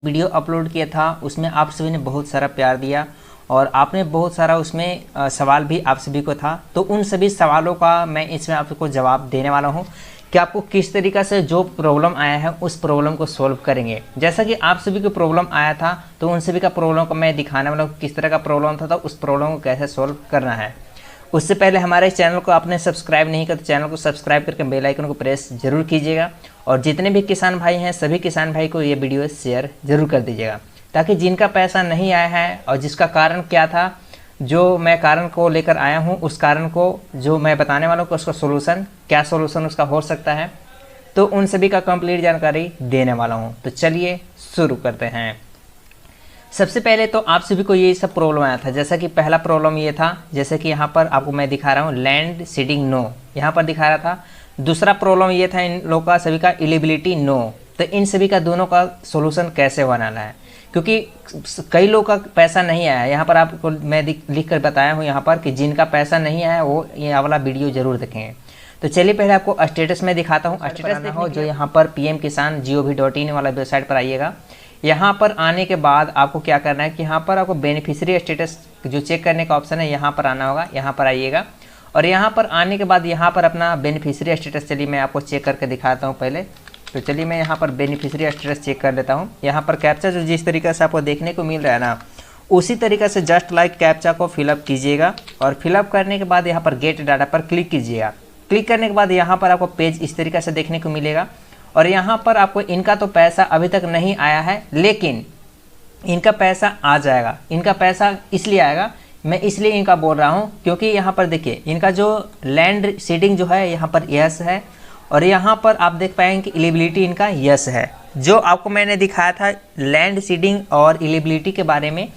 Video upload किया था उसमें आप सभी ने बहुत सारा प्यार दिया और आपने बहुत सारा उसमें सवाल भी आप सभी को था। तो उन सभी सवालों का मैं इसमें आपको जवाब देने वाला हूं कि आपको किस तरीक़ा से जो प्रॉब्लम आया है उस प्रॉब्लम को सॉल्व करेंगे। जैसा कि आप सभी को प्रॉब्लम आया था तो उन सभी का प्रॉब्लम को मैं दिखाने वाला हूँ किस तरह का प्रॉब्लम था, तो उस प्रॉब्लम को कैसे सॉल्व करना है। उससे पहले हमारे चैनल को आपने सब्सक्राइब नहीं किया तो चैनल को सब्सक्राइब करके बेल आइकन को प्रेस जरूर कीजिएगा और जितने भी किसान भाई हैं सभी किसान भाई को ये वीडियो शेयर जरूर कर दीजिएगा, ताकि जिनका पैसा नहीं आया है और जिसका कारण क्या था, जो मैं कारण को लेकर आया हूँ उस कारण को जो मैं बताने वाला हूँ उसका सोल्यूशन क्या सोल्यूशन उसका हो सकता है, तो उन सभी का कंप्लीट जानकारी देने वाला हूँ। तो चलिए शुरू करते हैं। सबसे पहले तो आप सभी को ये सब प्रॉब्लम आया था। जैसा कि पहला प्रॉब्लम ये था, जैसे कि यहाँ पर आपको मैं दिखा रहा हूँ लैंड सीडिंग नो, यहाँ पर दिखा रहा था। दूसरा प्रॉब्लम ये था इन लोगों का सभी का एलिजिबिलिटी नो। तो इन सभी का दोनों का सोल्यूशन कैसे बनाना है, क्योंकि कई लोग का पैसा नहीं आया। यहाँ पर आपको मैं लिख कर बताया हूँ यहाँ पर कि जिनका पैसा नहीं आया वो ये वाला वीडियो जरूर देखेंगे। तो चलिए पहले आपको स्टेटस में दिखाता हूँ। स्टेटस देखना हो जो यहाँ पर pmkisan.gov.in वाला वेबसाइट पर आइएगा। यहाँ पर आने के बाद आपको क्या करना है कि यहाँ पर आपको बेनिफिशियरी स्टेटस जो चेक करने का ऑप्शन है यहाँ पर आना होगा। यहाँ पर आइएगा और यहाँ पर आने के बाद यहाँ पर अपना बेनिफिशियरी स्टेटस चलिए मैं आपको चेक करके दिखाता हूँ पहले। तो चलिए मैं यहाँ पर बेनिफिशियरी स्टेटस चेक कर लेता हूँ। यहाँ पर कैप्चा जो जिस तरीके से आपको देखने को मिल रहा है ना, उसी तरीके से जस्ट लाइक कैप्चा को फिलअप कीजिएगा और फिलअप करने के बाद यहाँ पर गेट डाटा पर क्लिक कीजिएगा। क्लिक करने के बाद यहाँ पर आपको पेज इस तरीके से देखने को मिलेगा और यहाँ पर आपको इनका तो पैसा अभी तक नहीं आया है, लेकिन इनका पैसा आ जाएगा। इनका पैसा इसलिए आएगा, मैं इसलिए इनका बोल रहा हूँ क्योंकि यहाँ पर देखिए इनका जो लैंड सीडिंग जो है यहाँ पर यस है और यहाँ पर आप देख पाएंगे कि एलिजिबिलिटी इनका यस है। जो आपको मैंने दिखाया था लैंड सीडिंग और एलिजिबिलिटी के बारे में,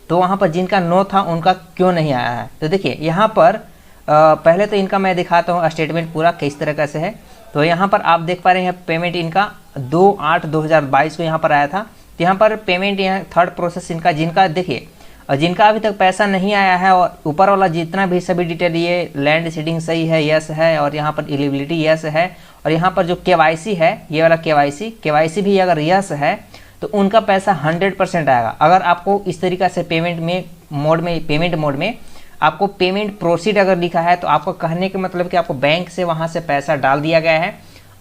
तो वहाँ पर जिनका नो था उनका क्यों नहीं आया है। तो देखिए यहाँ पर पहले तो इनका मैं दिखाता हूँ स्टेटमेंट पूरा किस तरह से है। तो यहाँ पर आप देख पा रहे हैं पेमेंट इनका 2/8/2022 को यहाँ पर आया था। तो यहाँ पर पेमेंट यहाँ थर्ड प्रोसेस इनका जिनका देखिए और जिनका अभी तक पैसा नहीं आया है और ऊपर वाला जितना भी सभी डिटेल ये लैंड सीडिंग सही है यस है और यहाँ पर एलिजिबिलिटी यस है और यहाँ पर जो केवाईसी है ये वाला केवाईसी भी अगर यस है तो उनका पैसा 100% आएगा। अगर आपको इस तरीक़ा से पेमेंट मोड में आपको पेमेंट प्रोसीड अगर लिखा है तो आपको कहने के मतलब कि आपको बैंक से वहाँ से पैसा डाल दिया गया है।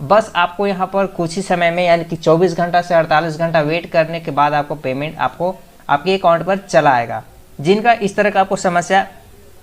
बस आपको यहाँ पर कुछ ही समय में यानी कि 24 घंटा से 48 घंटा वेट करने के बाद आपको पेमेंट आपके अकाउंट पर चला आएगा। जिनका इस तरह का आपको समस्या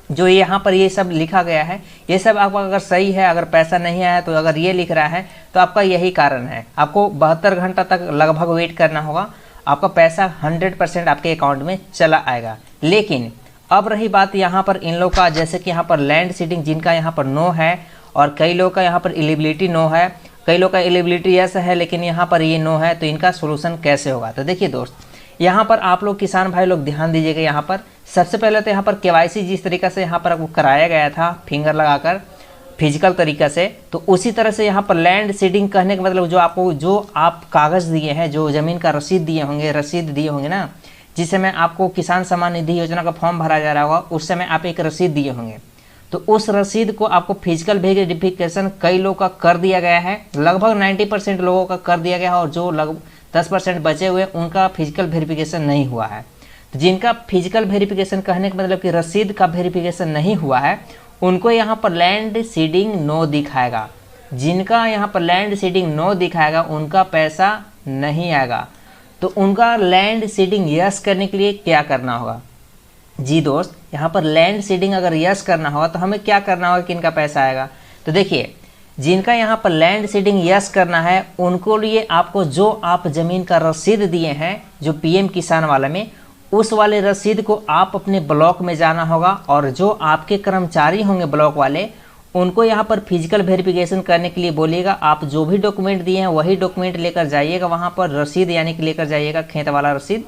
जो यहाँ पर ये सब लिखा गया है ये सब आपको अगर सही है, अगर पैसा नहीं आया है तो अगर ये लिख रहा है तो आपका यही कारण है। आपको 72 घंटा तक लगभग वेट करना होगा, आपका पैसा 100% आपके अकाउंट में चला आएगा। लेकिन अब रही बात यहाँ पर इन लोग का, जैसे कि यहाँ पर लैंड सीडिंग जिनका यहाँ पर नो है और कई लोग का यहाँ पर एलिजिबिलिटी नो है, कई लोग का एलिजिबिलिटी यस है लेकिन यहाँ पर ये नो है, तो इनका सोल्यूशन कैसे होगा। तो देखिए दोस्त, यहाँ पर आप लोग किसान भाई लोग ध्यान दीजिएगा। यहाँ पर सबसे पहले तो यहाँ पर केवाईसी जिस तरीके से यहाँ पर आपको कराया गया था फिंगर लगाकर फिजिकल तरीक़े से, तो उसी तरह से यहाँ पर लैंड सीडिंग कहने का मतलब जो आप कागज़ दिए हैं, जो ज़मीन का रसीद दिए होंगे ना, जिस समय आपको किसान सम्मान निधि योजना का फॉर्म भरा जा रहा होगा उस समय आप एक रसीद दिए होंगे, तो उस रसीद को आपको फिजिकल वेरिफिकेशन कई लोग का कर दिया गया है, लगभग 90% लोगों का कर दिया गया है और जो लगभग 10% बचे हुए उनका फिजिकल वेरिफिकेशन नहीं हुआ है। तो जिनका फिजिकल वेरिफिकेशन कहने का मतलब कि रसीद का वेरिफिकेशन नहीं हुआ है उनको यहाँ पर लैंड सीडिंग नो दिखाएगा। जिनका यहाँ पर लैंड सीडिंग नो दिखाएगा उनका पैसा नहीं आएगा। तो उनका लैंड सीडिंग यस करने के लिए क्या करना होगा। जी दोस्त, यहाँ पर लैंड सीडिंग अगर यस करना होगा तो हमें क्या करना होगा कि इनका पैसा आएगा। तो देखिए जिनका यहाँ पर लैंड सीडिंग यस करना है उनको लिए आपको जो आप ज़मीन का रसीद दिए हैं जो पीएम किसान वाला में, उस वाले रसीद को आप अपने ब्लॉक में जाना होगा और जो आपके कर्मचारी होंगे ब्लॉक वाले उनको यहाँ पर फिजिकल वेरिफिकेशन करने के लिए बोलिएगा। आप जो भी डॉक्यूमेंट दिए हैं वही डॉक्यूमेंट लेकर जाइएगा वहाँ पर, रसीद यानी कि लेकर जाइएगा खेत वाला रसीद,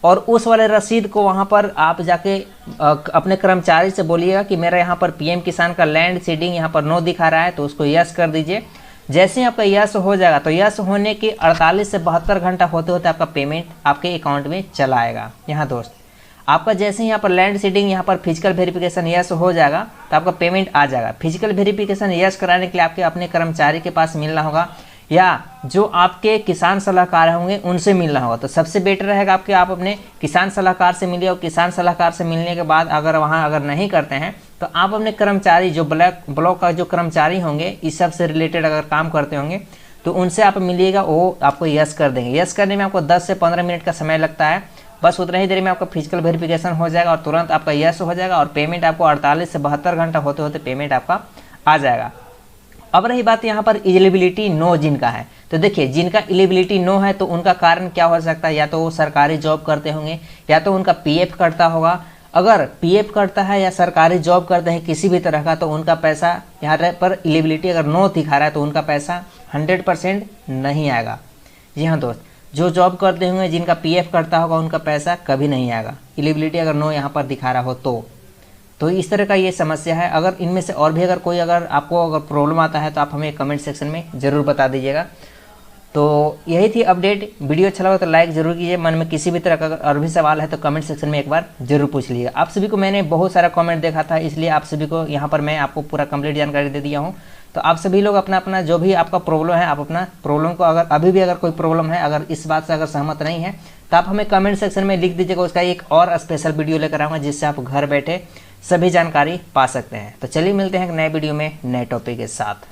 और उस वाले रसीद को वहाँ पर आप जाके अपने कर्मचारी से बोलिएगा कि मेरा यहाँ पर पीएम किसान का लैंड सीडिंग यहाँ पर नो दिखा रहा है, तो उसको यस कर दीजिए। जैसे ही आपका यस हो जाएगा तो यस होने के 48 से 72 घंटा होते होते आपका पेमेंट आपके अकाउंट में चला आएगा। यहाँ दोस्त आपका जैसे ही यहाँ पर लैंड सीडिंग यहाँ पर फिजिकल वेरिफिकेशन यस हो जाएगा तो आपका पेमेंट आ जाएगा। फिजिकल वेरिफिकेशन यस कराने के लिए आपके अपने कर्मचारी के पास मिलना होगा या जो आपके किसान सलाहकार होंगे उनसे मिलना होगा। तो सबसे बेटर रहेगा आपके आप अपने किसान सलाहकार से मिलिए, और किसान सलाहकार से मिलने के बाद अगर वहाँ अगर नहीं करते हैं तो आप अपने कर्मचारी जो ब्लॉक का जो कर्मचारी होंगे इस सब से रिलेटेड अगर काम करते होंगे तो उनसे आप मिलिएगा, वो आपको यस कर देंगे। यस करने में आपको 10 से 15 मिनट का समय लगता है, बस उतना ही देर में आपका फिजिकल वेरिफिकेशन हो जाएगा और तुरंत आपका यस हो जाएगा और पेमेंट आपको 48 से 72 घंटा होते होते पेमेंट आपका आ जाएगा। अब रही बात यहाँ पर एलिजिबिलिटी नो जिनका है, तो देखिए जिनका एलिजिबिलिटी नो है तो उनका कारण क्या हो सकता है, या तो वो सरकारी जॉब करते होंगे या तो उनका पीएफ कटता होगा। अगर पीएफ कटता है या सरकारी जॉब करते हैं किसी भी तरह का तो उनका पैसा यहाँ पर एलिजिबिलिटी अगर नो दिखा रहा है तो उनका पैसा 100% नहीं आएगा। जी हाँ दोस्त, जो जॉब करते होंगे जिनका पीएफ कटता होगा उनका पैसा कभी नहीं आएगा, एलिजिबिलिटी अगर नो यहाँ पर दिखा रहा हो तो इस तरह का ये समस्या है। अगर इनमें से और भी अगर कोई अगर आपको अगर प्रॉब्लम आता है तो आप हमें कमेंट सेक्शन में ज़रूर बता दीजिएगा। तो यही थी अपडेट। वीडियो अच्छा लगा तो लाइक ज़रूर कीजिए। मन में किसी भी तरह का अगर और भी सवाल है तो कमेंट सेक्शन में एक बार जरूर पूछ लीजिएगा। आप सभी को मैंने बहुत सारा कमेंट देखा था, इसलिए आप सभी को यहाँ पर मैं आपको पूरा कंप्लीट जानकारी दे दिया हूँ। तो आप सभी लोग अपना अपना जो भी आपका प्रॉब्लम है, आप अपना प्रॉब्लम को अगर अभी भी अगर कोई प्रॉब्लम है, अगर इस बात से अगर सहमत नहीं है तो आप हमें कमेंट सेक्शन में लिख दीजिएगा। उसका एक और स्पेशल वीडियो लेकर आऊँगा जिससे आप घर बैठे सभी जानकारी पा सकते हैं। तो चलिए मिलते हैं एक नए वीडियो में नए टॉपिक के साथ।